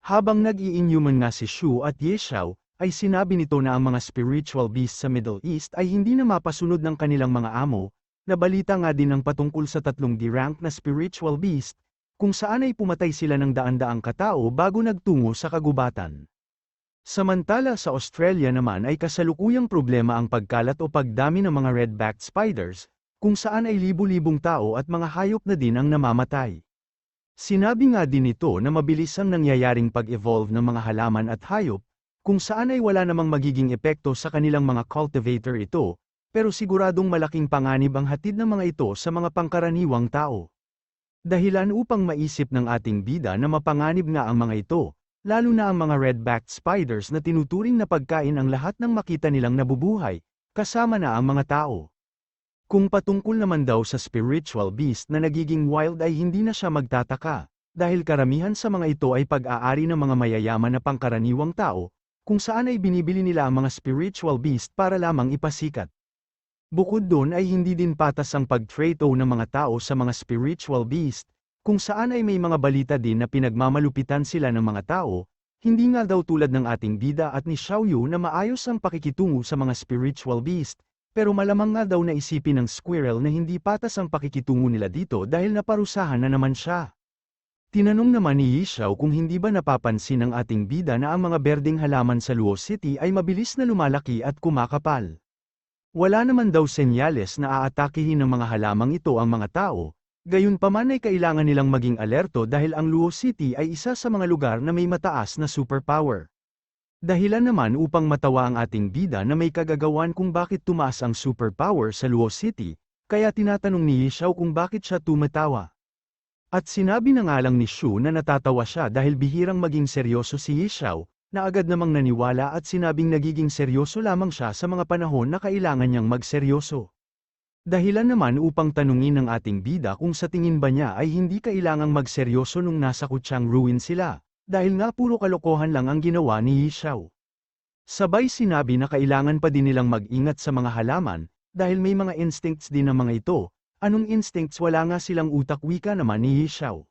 Habang nag-i-inhuman nga si Shu at Ye Xiao, ay sinabi nito na ang mga spiritual beasts sa Middle East ay hindi na mapasunod ng kanilang mga amo, na balita nga din ng patungkol sa tatlong D-rank na spiritual beast, kung saan ay pumatay sila ng daan-daang katao bago nagtungo sa kagubatan. Samantala sa Australia naman ay kasalukuyang problema ang pagkalat o pagdami ng mga red-backed spiders, kung saan ay libu-libong tao at mga hayop na din ang namamatay. Sinabi nga din ito na mabilis ang nangyayaring pag-evolve ng mga halaman at hayop, kung saan ay wala namang magiging epekto sa kanilang mga cultivator ito, pero siguradong malaking panganib ang hatid ng mga ito sa mga pangkaraniwang tao. Dahilan upang maisip ng ating bida na mapanganib nga ang mga ito, lalo na ang mga red-backed spiders na tinuturing na pagkain ang lahat ng makita nilang nabubuhay, kasama na ang mga tao. Kung patungkol naman daw sa spiritual beast na nagiging wild ay hindi na siya magtataka, dahil karamihan sa mga ito ay pag-aari ng mga mayayaman na pangkaraniwang tao, kung saan ay binibili nila ang mga spiritual beast para lamang ipasikat. Bukod doon ay hindi din patas ang pag-trade ng mga tao sa mga spiritual beast, kung saan ay may mga balita din na pinagmamalupitan sila ng mga tao, hindi nga daw tulad ng ating bida at ni Xiaoyu na maayos ang pakikitungo sa mga spiritual beast, pero malamang nga daw na isipin ng squirrel na hindi patas ang pakikitungo nila dito dahil naparusahan na naman siya. Tinanong naman ni Yi Xiao kung hindi ba napapansin ng ating bida na ang mga berdeng halaman sa Luo City ay mabilis na lumalaki at kumakapal. Wala naman daw senyales na aatakihin ng mga halamang ito ang mga tao, gayunpaman ay kailangan nilang maging alerto dahil ang Luo City ay isa sa mga lugar na may mataas na superpower. Dahilan naman upang matawa ang ating bida na may kagagawan kung bakit tumaas ang superpower sa Luo City, kaya tinatanong ni Yi Xiao kung bakit siya tumatawa. At sinabi na nga lang ni Shu na natatawa siya dahil bihirang maging seryoso si Yi Xiao, na agad namang naniwala at sinabing nagiging seryoso lamang siya sa mga panahon na kailangan niyang magseryoso. Dahilan naman upang tanungin ng ating bida kung sa tingin ba niya ay hindi kailangang magseryoso nung nasa kutsang ruin sila, dahil nga puro kalokohan lang ang ginawa ni Yi Xiao. Sabay sinabi na kailangan pa din nilang mag-ingat sa mga halaman, dahil may mga instincts din ng mga ito. Anong instincts? Wala nga silang utak, wika naman ni Yi Xiao.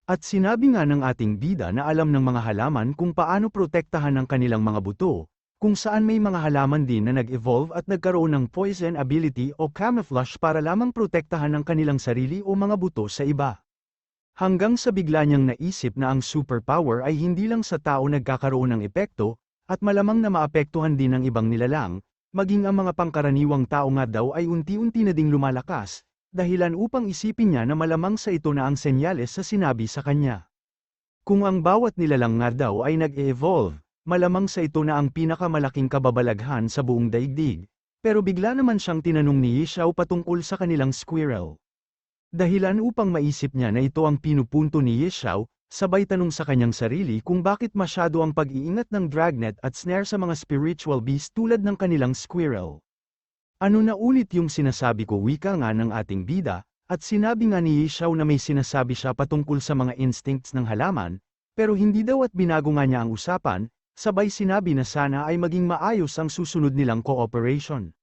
At sinabi nga ng ating bida na alam ng mga halaman kung paano protektahan ang kanilang mga buto, kung saan may mga halaman din na nag-evolve at nagkaroon ng poison ability o camouflage para lamang protektahan ang kanilang sarili o mga buto sa iba. Hanggang sa bigla niyang naisip na ang superpower ay hindi lang sa tao nagkakaroon ng epekto, at malamang na maapektuhan din ng ibang nilalang, maging ang mga pangkaraniwang tao nga daw ay unti-unti na ding lumalakas, dahilan upang isipin niya na malamang sa ito na ang senyales sa sinabi sa kanya. Kung ang bawat nilalang nga daw ay nag-e-evolve, malamang sa ito na ang pinakamalaking kababalaghan sa buong daigdig, pero bigla naman siyang tinanong ni Yi Xiao patungkol sa kanilang squirrel. Dahilan upang maisip niya na ito ang pinupunto ni Yi Xiao, sabay tanong sa kanyang sarili kung bakit masyado ang pag-iingat ng dragnet at snare sa mga spiritual beast tulad ng kanilang squirrel. Ano na ulit yung sinasabi ko, wika nga ng ating bida, at sinabi nga ni Yi Xiao na may sinasabi siya patungkol sa mga instincts ng halaman, pero hindi daw at binago nga niya ang usapan, sabay sinabi na sana ay maging maayos ang susunod nilang cooperation.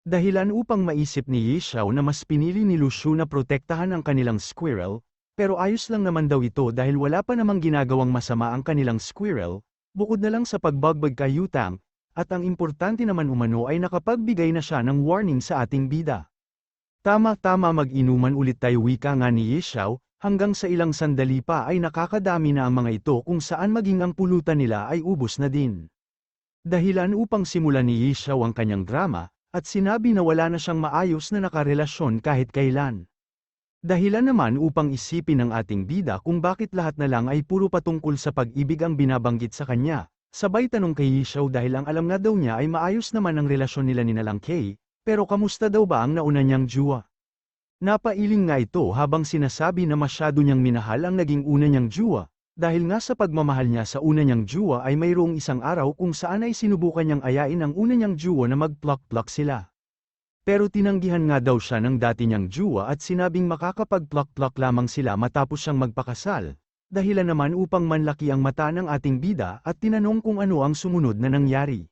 Dahilan upang maisip ni Yi Xiao na mas pinili ni Lu Shu na protektahan ang kanilang squirrel, pero ayos lang naman daw ito dahil wala pa namang ginagawang masama ang kanilang squirrel, bukod na lang sa pagbagbag kay Yutang, at ang importante naman umano ay nakapagbigay na siya ng warning sa ating bida. Tama-tama, mag-inuman ulit tayo, wika nga ni Yi Xiao, hanggang sa ilang sandali pa ay nakakadami na ang mga ito kung saan maging ang pulutan nila ay ubos na din. Dahilan upang simulan ni Yi Xiao ang kanyang drama, at sinabi na wala na siyang maayos na nakarelasyon kahit kailan. Dahilan naman upang isipin ng ating bida kung bakit lahat na lang ay puro patungkol sa pag-ibig ang binabanggit sa kanya. Sabay tanong kay Yi Xiao dahil ang alam nga daw niya ay maayos naman ang relasyon nila ni Nalang Kay, pero kamusta daw ba ang nauna niyang jowa? Napailing nga ito habang sinasabi na masyado niyang minahal ang naging una niyang jowa, dahil nga sa pagmamahal niya sa una niyang jowa ay mayroong isang araw kung saan ay sinubukan niyang ayain ang una niyang jowa na mag-plak-plak sila. Pero tinanggihan nga daw siya ng dati niyang jowa at sinabing makakapag-plak-plak lamang sila matapos siyang magpakasal. Dahilan naman upang manlaki ang mata ng ating bida at tinanong kung ano ang sumunod na nangyari.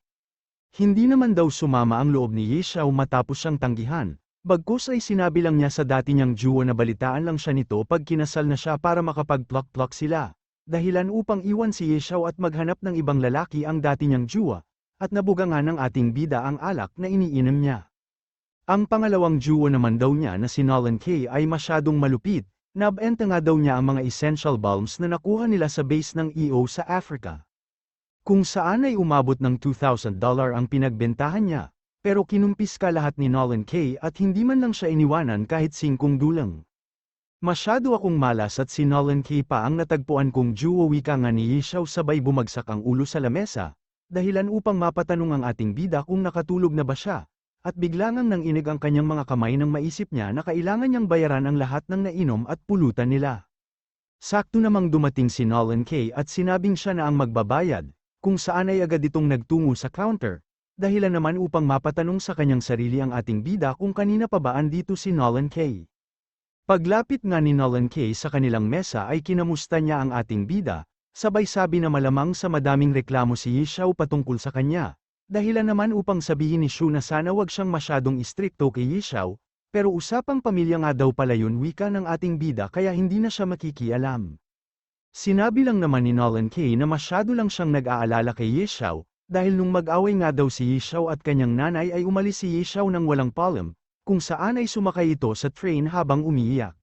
Hindi naman daw sumama ang loob ni Yi Xiao matapos siyang tanggihan, bagkus ay sinabi lang niya sa dati niyang jowa na balitaan lang siya nito pag kinasal na siya para makapag-plak-plak sila, dahilan upang iwan si Yeshao at maghanap ng ibang lalaki ang dati niyang jowa, at nabuga nga ng ating bida ang alak na iniinom niya. Ang pangalawang jowa naman daw niya na si Nolan Kay ay masyadong malupit, nabenta nga daw niya ang mga essential balms na nakuha nila sa base ng EO sa Africa. Kung saan ay umabot ng $2,000 ang pinagbentahan niya, pero kinumpiska lahat ni Nolan Kay at hindi man lang siya iniwanan kahit 5 dulang. Masyado akong malas at si Nolan Kay pa ang natagpuan kong jowa, wika nga ni Yeshao, sabay bumagsak ang ulo sa lamesa, dahilan upang mapatanong ang ating bida kung nakatulog na ba siya, at bigla ngang nanginig ang kanyang mga kamay nang maisip niya na kailangan niyang bayaran ang lahat ng nainom at pulutan nila. Sakto namang dumating si Nolan Kay at sinabing siya na ang magbabayad, kung saan ay agad itong nagtungo sa counter, dahilan naman upang mapatanong sa kanyang sarili ang ating bida kung kanina pa ba andito si Nolan Kay. Paglapit nga ni Nolan Kay sa kanilang mesa ay kinamusta niya ang ating bida, sabay sabi na malamang sa madaming reklamo si Yeshao patungkol sa kanya, dahilan naman upang sabihin ni Shu na sana wag siyang masyadong istrikto kay Yeshao, pero usapang pamilya nga daw pala yun, wika ng ating bida, kaya hindi na siya makikialam. Sinabi lang naman ni Nolan Kay na masyado lang siyang nag-aalala kay Yeshao, dahil nung mag-away nga daw si Yeshao at kanyang nanay ay umalis si Yeshao nang walang palm, kung saan ay sumakay ito sa train habang umiiyak.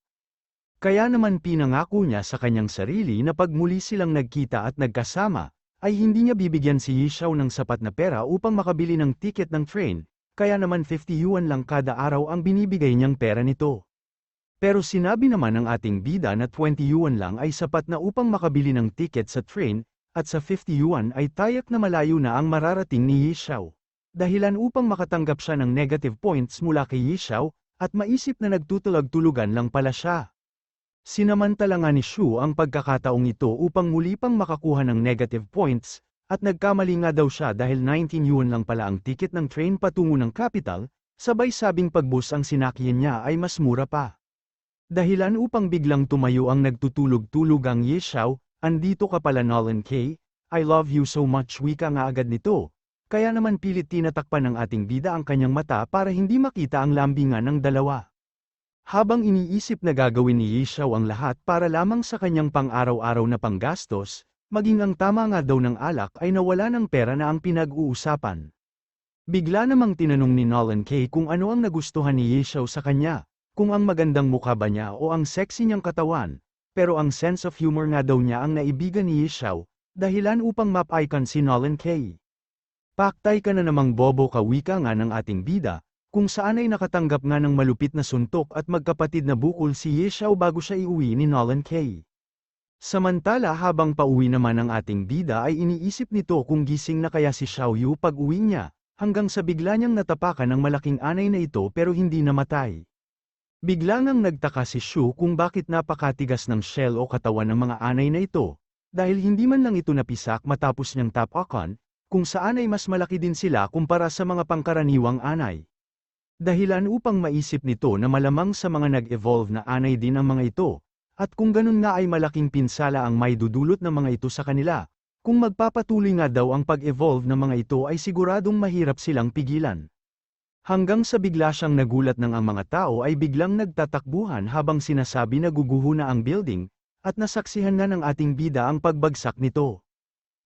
Kaya naman pinangako niya sa kanyang sarili na pag muli silang nagkita at nagkasama, ay hindi niya bibigyan si Yeshao ng sapat na pera upang makabili ng ticket ng train, kaya naman 50 yuan lang kada araw ang binibigay niyang pera nito. Pero sinabi naman ng ating bida na 20 yuan lang ay sapat na upang makabili ng ticket sa train, at sa 50 yuan ay tayak na malayo na ang mararating ni Yeshao. Dahilan upang makatanggap siya ng negative points mula kay Yeshao, at maisip na nagtutulog-tulugan lang pala siya. Sinamantala nga ni Shu ang pagkakataong ito upang muli pang makakuha ng negative points, at nagkamali nga daw siya dahil 19 yuan lang pala ang ticket ng train patungo ng capital, sabay sabing pagbus ang sinakyan niya ay mas mura pa. Dahilan upang biglang tumayo ang nagtutulog-tulugang Yeshao, andito ka pala Nolan Kay, I love you so much, wika nga agad nito. Kaya naman pilit tinatakpan ng ating bida ang kanyang mata para hindi makita ang lambingan ng dalawa. Habang iniisip na gagawin ni Yeshao ang lahat para lamang sa kanyang pang-araw-araw na panggastos, maging ang tama nga daw ng alak ay nawala ng pera na ang pinag-uusapan. Bigla namang tinanong ni Nolan Kay kung ano ang nagustuhan ni Yeshao sa kanya, kung ang magandang mukha ba niya o ang sexy niyang katawan, pero ang sense of humor nga daw niya ang naibigan ni Yeshao, dahilan upang mapaikan si Nolan Kay. Paktay ka na namang bobo ka, wika nga ng ating bida, kung saan ay nakatanggap nga ng malupit na suntok at magkapatid na bukol si Yeshao bago siya iuwi ni Nolan Kay. Samantala habang pauwi naman ng ating bida ay iniisip nito kung gising na kaya si Xiaoyu pag uwi niya, hanggang sa bigla niyang natapakan ng malaking anay na ito pero hindi namatay. Bigla ngang nagtaka si Shu kung bakit napakatigas ng shell o katawan ng mga anay na ito, dahil hindi man lang ito napisak matapos niyang tapakan, kung saan ay mas malaki din sila kumpara sa mga pangkaraniwang anay. Dahilan upang maisip nito na malamang sa mga nag-evolve na anay din ang mga ito, at kung ganun nga ay malaking pinsala ang may dudulot ng mga ito sa kanila, kung magpapatuloy nga daw ang pag-evolve ng mga ito ay siguradong mahirap silang pigilan. Hanggang sa bigla siyang nagulat nang ang mga tao ay biglang nagtatakbuhan habang sinasabi na guguho na ang building, at nasaksihan na ng ating bida ang pagbagsak nito.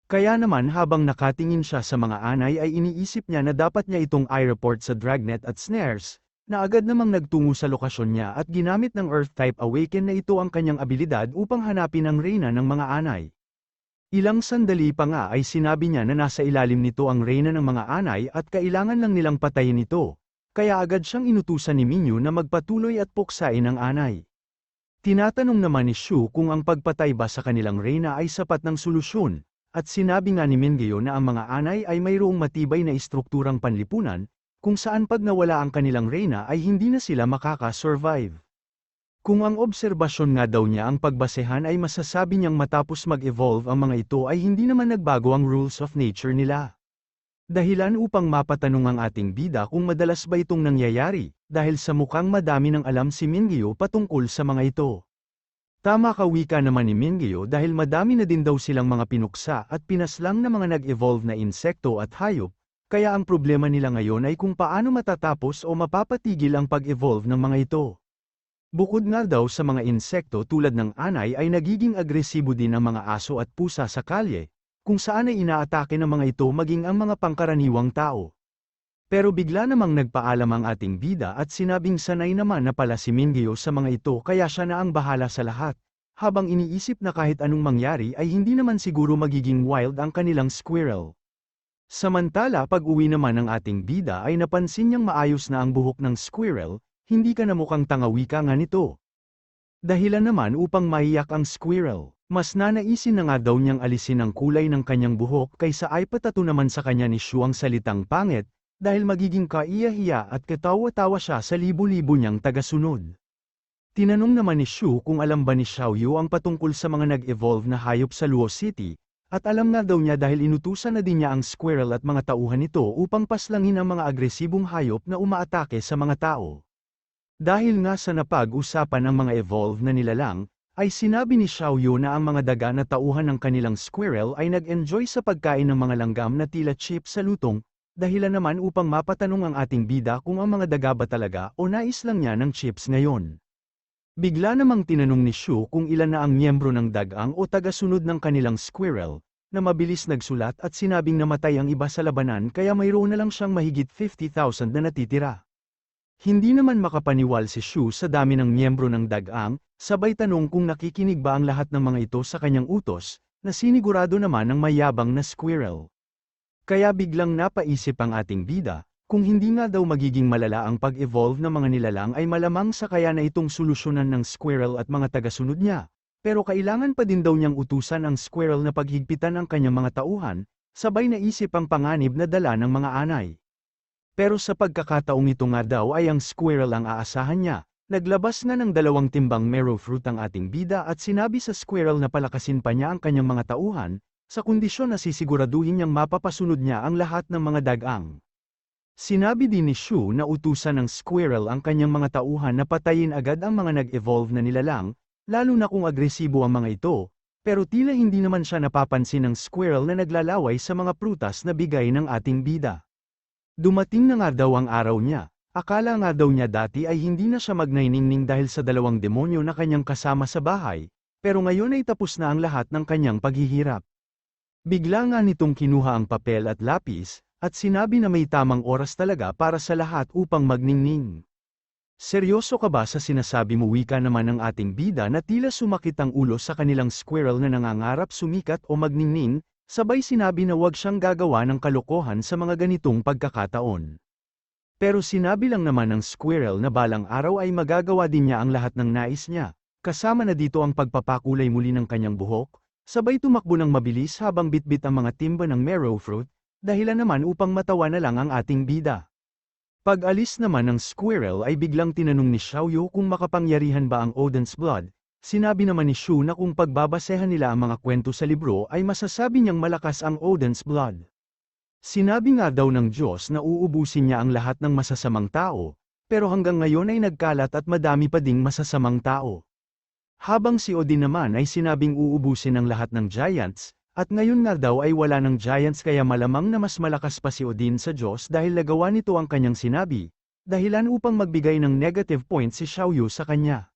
Kaya naman habang nakatingin siya sa mga anay ay iniisip niya na dapat niya itong i-report sa Dragnet at Snares, na agad namang nagtungo sa lokasyon niya at ginamit ng Earth-type Awaken na ito ang kanyang abilidad upang hanapin ang reyna ng mga anay. Ilang sandali pa nga ay sinabi niya na nasa ilalim nito ang reyna ng mga anay at kailangan lang nilang patayin ito, kaya agad siyang inutusan ni Minyu na magpatuloy at puksain ang anay. Tinatanong naman ni Shu kung ang pagpatay ba sa kanilang reyna ay sapat ng solusyon. At sinabi nga ni Mingyo na ang mga anay ay mayroong matibay na istrukturang panlipunan, kung saan pag nawala ang kanilang reyna ay hindi na sila makaka-survive. Kung ang obserbasyon nga daw niya ang pagbasehan ay masasabi niyang matapos mag-evolve ang mga ito ay hindi naman nagbago ang rules of nature nila. Dahilan upang mapatanong ang ating bida kung madalas ba itong nangyayari, dahil sa mukhang madami ng alam si Mingyo patungkol sa mga ito. Tama ka, wika naman ni Mingyo, dahil madami na din daw silang mga pinuksa at pinaslang na mga nag-evolve na insekto at hayop, kaya ang problema nila ngayon ay kung paano matatapos o mapapatigil ang pag-evolve ng mga ito. Bukod nga daw sa mga insekto tulad ng anay ay nagiging agresibo din ang mga aso at pusa sa kalye, kung saan ay inaatake ng mga ito maging ang mga pangkaraniwang tao. Pero bigla namang nagpaalam ang ating bida at sinabing sanay naman na pala si Mingyo sa mga ito kaya siya na ang bahala sa lahat, habang iniisip na kahit anong mangyari ay hindi naman siguro magiging wild ang kanilang squirrel. Samantala pag-uwi naman ng ating bida ay napansin niyang maayos na ang buhok ng squirrel, hindi ka na mukhang tangawika nga nito. Dahilan naman upang maiyak ang squirrel, mas nanaisin na nga daw niyang alisin ang kulay ng kanyang buhok kaysa ay patatu naman sa kanya ni Shu ang salitang pangit, dahil magiging kaiya-hiya at katawa-tawa siya sa libo-libo niyang tagasunod. Tinanong naman ni Shu kung alam ba ni Xiaoyu ang patungkol sa mga nag-evolve na hayop sa Luo City, at alam nga daw niya dahil inutusan na din niya ang squirrel at mga tauhan nito upang paslangin ang mga agresibong hayop na umaatake sa mga tao. Dahil nga sa napag-usapan ng mga evolve na nilalang, ay sinabi ni Xiaoyu na ang mga daga na tauhan ng kanilang squirrel ay nag-enjoy sa pagkain ng mga langgam na tila chips sa lutong, dahilan naman upang mapatanong ang ating bida kung ang mga daga ba talaga o nais lang niya ng chips ngayon. Bigla namang tinanong ni Shu kung ilan na ang miyembro ng dagang o tagasunod ng kanilang squirrel, na mabilis nagsulat at sinabing namatay ang iba sa labanan kaya mayroon na lang siyang mahigit 50,000 na natitira. Hindi naman makapaniwal si Shu sa dami ng miyembro ng dagang, sabay tanong kung nakikinig ba ang lahat ng mga ito sa kanyang utos, na sinigurado naman ng mayabang na squirrel. Kaya biglang napaisip ang ating bida, kung hindi nga daw magiging malala ang pag-evolve ng mga nilalang ay malamang sa kaya na itong solusyonan ng squirrel at mga tagasunod niya, pero kailangan pa din daw niyang utusan ang squirrel na paghigpitan ang kanyang mga tauhan, sabay naisip ang panganib na dala ng mga anay. Pero sa pagkakataong ito nga daw ay ang squirrel ang aasahan niya, naglabas na ng 2 timbang marrow fruit ang ating bida at sinabi sa squirrel na palakasin pa niya ang kanyang mga tauhan, sa kondisyon na sisiguraduhin niyang mapapasunod niya ang lahat ng mga dagang. Sinabi din ni Shu na utusan ng squirrel ang kanyang mga tauhan na patayin agad ang mga nag-evolve na nilalang, lalo na kung agresibo ang mga ito, pero tila hindi naman siya napapansin ng squirrel na naglalaway sa mga prutas na bigay ng ating bida. Dumating na nga daw ang araw niya, akala nga daw niya dati ay hindi na siya magnainingning dahil sa 2 demonyo na kanyang kasama sa bahay, pero ngayon ay tapos na ang lahat ng kanyang paghihirap. Bigla nga nitong kinuha ang papel at lapis, at sinabi na may tamang oras talaga para sa lahat upang magningning. Seryoso ka ba sa sinasabi mo, wika naman ng ating bida na tila sumakit ang ulo sa kanilang squirrel na nangangarap sumikat o magningning, sabay sinabi na huwag siyang gagawa ng kalokohan sa mga ganitong pagkakataon. Pero sinabi lang naman ng squirrel na balang araw ay magagawa din niya ang lahat ng nais niya, kasama na dito ang pagpapakulay muli ng kanyang buhok, sabay tumakbo ng mabilis habang bitbit ang mga timba ng marrow fruit, dahilan naman upang matawa na lang ang ating bida. Pag-alis naman ng squirrel ay biglang tinanong ni Xiaoyu kung makapangyarihan ba ang Odin's Blood. Sinabi naman ni Shu na kung pagbabasehan nila ang mga kwento sa libro ay masasabi niyang malakas ang Odin's Blood. Sinabi nga daw ng Diyos na uubusin niya ang lahat ng masasamang tao, pero hanggang ngayon ay nagkalat at madami pa ding masasamang tao. Habang si Odin naman ay sinabing uubusin ang lahat ng giants, at ngayon nga daw ay wala ng giants kaya malamang na mas malakas pa si Odin sa Diyos dahil nagawa nito ang kanyang sinabi, dahilan upang magbigay ng negative points si Xiaoyu sa kanya.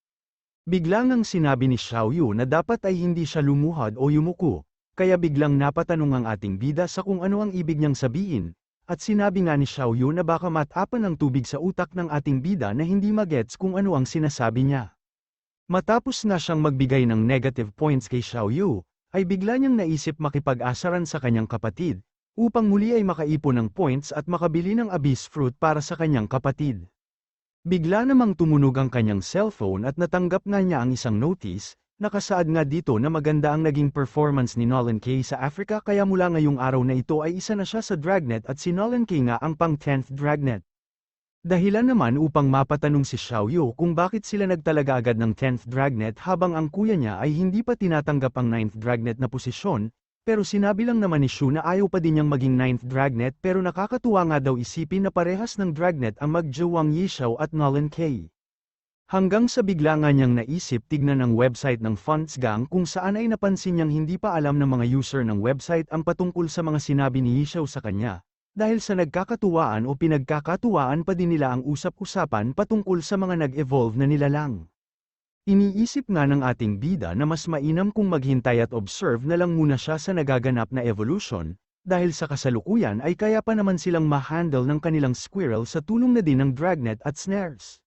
Biglang ang sinabi ni Xiaoyu na dapat ay hindi siya lumuhod o yumuko, kaya biglang napatanong ang ating bida sa kung ano ang ibig niyang sabihin, at sinabi nga ni Xiaoyu na baka matapan ng tubig sa utak ng ating bida na hindi magets kung ano ang sinasabi niya. Matapos na siyang magbigay ng negative points kay Xiaoyu, ay bigla niyang naisip makipag-asaran sa kanyang kapatid, upang muli ay makaipon ng points at makabili ng abyss fruit para sa kanyang kapatid. Bigla namang tumunog ang kanyang cellphone at natanggap nga niya ang isang notice, nakasaad nga dito na maganda ang naging performance ni Nolan K sa Africa kaya mula ngayong araw na ito ay isa na siya sa Dragnet at si Nolan K nga ang pang 10th Dragnet. Dahilan naman upang mapatanong si Xiaoyu kung bakit sila nagtalaga agad ng 10th Dragnet habang ang kuya niya ay hindi pa tinatanggap ang 9th Dragnet na posisyon, pero sinabi lang naman ni Shu na ayaw pa din niyang maging 9th Dragnet pero nakakatuwa nga daw isipin na parehas ng Dragnet ang mag-jowang Yishao at Nolan K. Hanggang sa bigla nga niyang naisip tignan ang website ng Fonts Gang kung saan ay napansin niyang hindi pa alam ng mga user ng website ang patungkol sa mga sinabi ni Yishao sa kanya, dahil sa nagkakatuwaan o pinagkakatuwaan pa din nila ang usap-usapan patungkol sa mga nag-evolve na nilalang. Iniisip nga ng ating bida na mas mainam kung maghintay at observe na lang muna siya sa nagaganap na evolution, dahil sa kasalukuyan ay kaya pa naman silang ma-handle ng kanilang squirrel sa tulong na din ng dragnet at snares.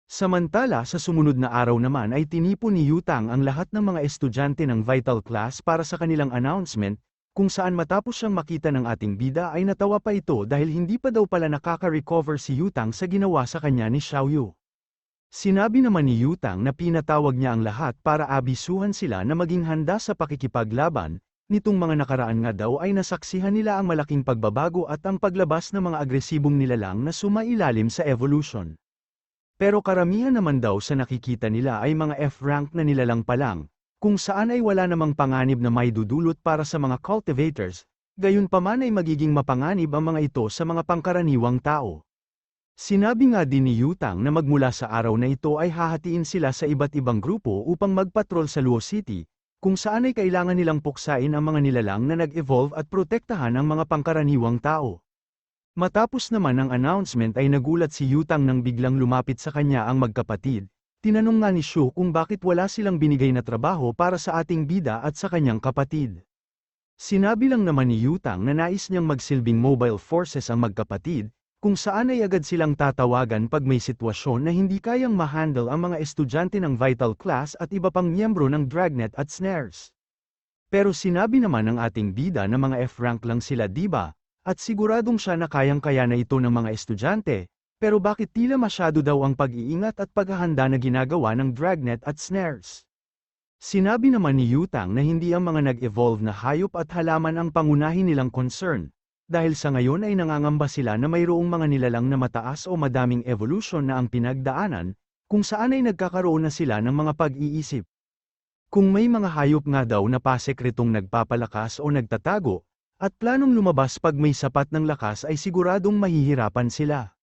Samantala sa sumunod na araw naman ay tinipon ni Yutang ang lahat ng mga estudyante ng Vital Class para sa kanilang announcement, kung saan matapos siyang makita ng ating bida ay natawa pa ito dahil hindi pa daw pala nakaka-recover si Yutang sa ginawa sa kanya ni Xiaoyu. Sinabi naman ni Yutang na pinatawag niya ang lahat para abisuhan sila na maging handa sa pakikipaglaban, nitong mga nakaraan nga daw ay nasaksihan nila ang malaking pagbabago at ang paglabas ng mga agresibong nilalang na sumailalim sa evolution. Pero karamihan naman daw sa nakikita nila ay mga F-rank na nilalang pa lang, kung saan ay wala namang panganib na may dudulot para sa mga cultivators, gayunpaman ay magiging mapanganib ang mga ito sa mga pangkaraniwang tao. Sinabi nga din ni Yutang na magmula sa araw na ito ay hahatiin sila sa iba't ibang grupo upang magpatrol sa Luo City, kung saan ay kailangan nilang puksain ang mga nilalang na nag-evolve at protektahan ang mga pangkaraniwang tao. Matapos naman ang announcement ay nagulat si Yutang nang biglang lumapit sa kanya ang magkapatid. Tinanong nga ni Shu kung bakit wala silang binigay na trabaho para sa ating bida at sa kanyang kapatid. Sinabi lang naman ni Yutang na nais niyang magsilbing mobile forces ang magkapatid, kung saan ay agad silang tatawagan pag may sitwasyon na hindi kayang ma-handle ang mga estudyante ng Vital Class at iba pang miyembro ng Dragnet at Snares. Pero sinabi naman ng ating bida na mga F-rank lang sila diba, at siguradong siya na kayang-kaya na ito ng mga estudyante, pero bakit tila masyado daw ang pag-iingat at paghahanda na ginagawa ng Dragnet at Snares? Sinabi naman ni Yutang na hindi ang mga nag-evolve na hayop at halaman ang pangunahin nilang concern, dahil sa ngayon ay nangangamba sila na mayroong mga nilalang na mataas o madaming evolution na ang pinagdaanan, kung saan ay nagkakaroon na sila ng mga pag-iisip. Kung may mga hayop nga daw na pasekretong nagpapalakas o nagtatago, at planong lumabas pag may sapat ng lakas ay siguradong mahihirapan sila.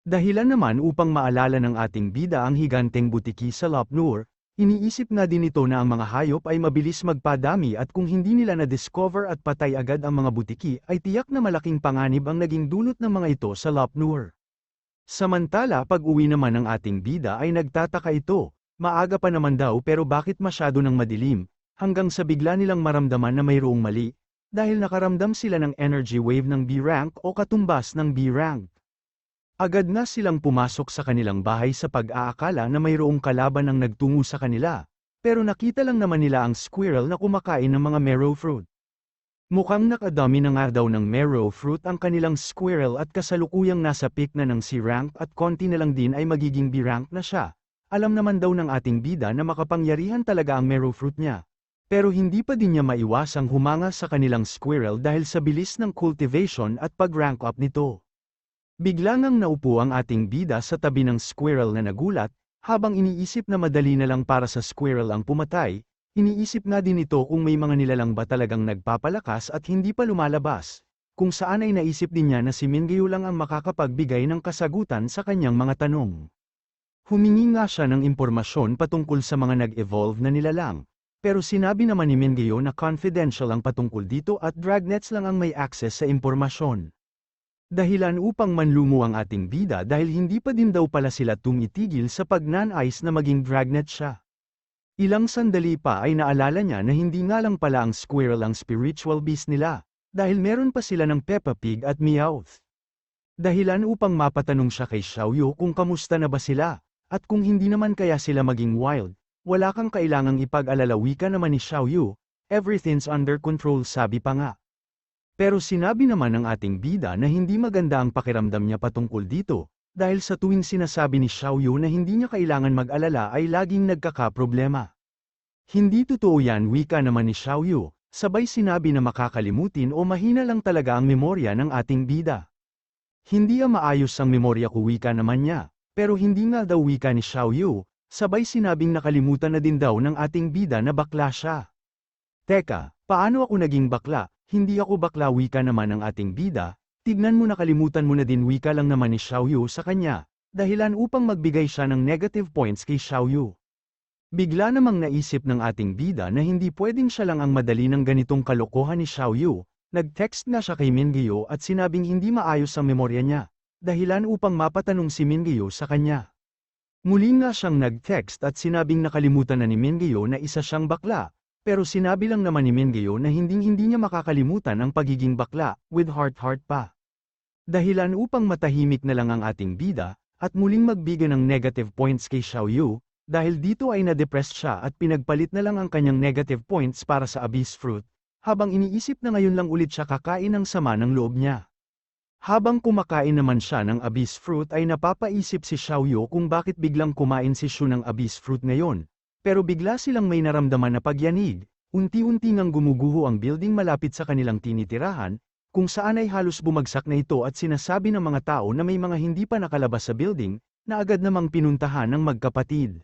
Dahilan naman upang maalala ng ating bida ang higanteng butiki sa Lopnur, iniisip nga din ito na ang mga hayop ay mabilis magpadami at kung hindi nila na-discover at patay agad ang mga butiki ay tiyak na malaking panganib ang naging dulot ng mga ito sa Lopnur. Samantala pag-uwi naman ng ating bida ay nagtataka ito, maaga pa naman daw pero bakit masyado ng madilim, hanggang sa bigla nilang maramdaman na mayroong mali, dahil nakaramdam sila ng energy wave ng B-rank o katumbas ng B-rank. Agad na silang pumasok sa kanilang bahay sa pag-aakala na mayroong kalaban ang nagtungo sa kanila, pero nakita lang naman nila ang squirrel na kumakain ng mga marrow fruit. Mukhang nakadami na nga daw ng marrow fruit ang kanilang squirrel at kasalukuyang nasa peak na ng C-rank at konti na lang din ay magiging B-rank na siya. Alam naman daw ng ating bida na makapangyarihan talaga ang marrow fruit niya. Pero hindi pa din niya maiwasang humanga sa kanilang squirrel dahil sa bilis ng cultivation at pag-rank up nito. Bigla ngang naupo ang ating bida sa tabi ng squirrel na nagulat, habang iniisip na madali na lang para sa squirrel ang pumatay, iniisip nga din ito kung may mga nilalang ba talagang nagpapalakas at hindi pa lumalabas, kung saan ay naisip din niya na si Mingyu lang ang makakapagbigay ng kasagutan sa kanyang mga tanong. Humingi nga siya ng impormasyon patungkol sa mga nag-evolve na nilalang, pero sinabi naman ni Mingyu na confidential ang patungkol dito at Dragnets lang ang may access sa impormasyon. Dahilan upang manlumo ang ating bida dahil hindi pa din daw pala sila tumitigil sa pagnanais na maging Dragnet siya. Ilang sandali pa ay naalala niya na hindi nga lang pala ang squirrel ang spiritual beast nila, dahil meron pa sila ng Peppa Pig at Meowth. Dahilan upang mapatanong siya kay Xiaoyu kung kamusta na ba sila, at kung hindi naman kaya sila maging wild, wala kang kailangang ipag-alala, wika naman ni Xiaoyu, everything's under control, sabi pa nga. Pero sinabi naman ng ating bida na hindi maganda ang pakiramdam niya patungkol dito, dahil sa tuwing sinasabi ni Xiaoyu na hindi niya kailangan mag-alala ay laging nagkakaproblema. Hindi totoo yan, wika naman ni Xiaoyu, sabay sinabi na makakalimutin o mahina lang talaga ang memorya ng ating bida. Hindi maayos ang memorya ko, wika naman niya, pero hindi nga daw, wika ni Xiaoyu, sabay sinabing nakalimutan na din daw ng ating bida na bakla siya. Teka, paano ako naging bakla? Hindi ako bakla, wika naman ng ating bida, tignan mo, nakalimutan mo na din, wika lang naman ni Xiaoyu sa kanya, dahilan upang magbigay siya ng negative points kay Xiaoyu. Bigla namang naisip ng ating bida na hindi pwedeng siya lang ang madali ng ganitong kalokohan ni Xiaoyu, nag-text na siya kay Mingyu at sinabing hindi maayos ang memorya niya, dahilan upang mapatanong si Mingyu sa kanya. Muli nga siyang nag-text at sinabing nakalimutan na ni Mingyo na isa siyang bakla, pero sinabi lang naman ni Mingyo na hinding-hindi niya makakalimutan ang pagiging bakla, with heart-heart pa. Dahilan upang matahimik na lang ang ating bida, at muling magbigay ng negative points kay Xiaoyu, dahil dito ay na-depressed siya at pinagpalit na lang ang kanyang negative points para sa Abyss Fruit, habang iniisip na ngayon lang ulit siya kakain ng sama ng loob niya. Habang kumakain naman siya ng Abyss Fruit ay napapaisip si Xiaoyu kung bakit biglang kumain si Shu ng Abyss Fruit ngayon, pero bigla silang may naramdaman na pagyanig, unti-unti ngang gumuguho ang building malapit sa kanilang tinitirahan, kung saan ay halos bumagsak na ito at sinasabi ng mga tao na may mga hindi pa nakalabas sa building, na agad namang pinuntahan ng magkapatid.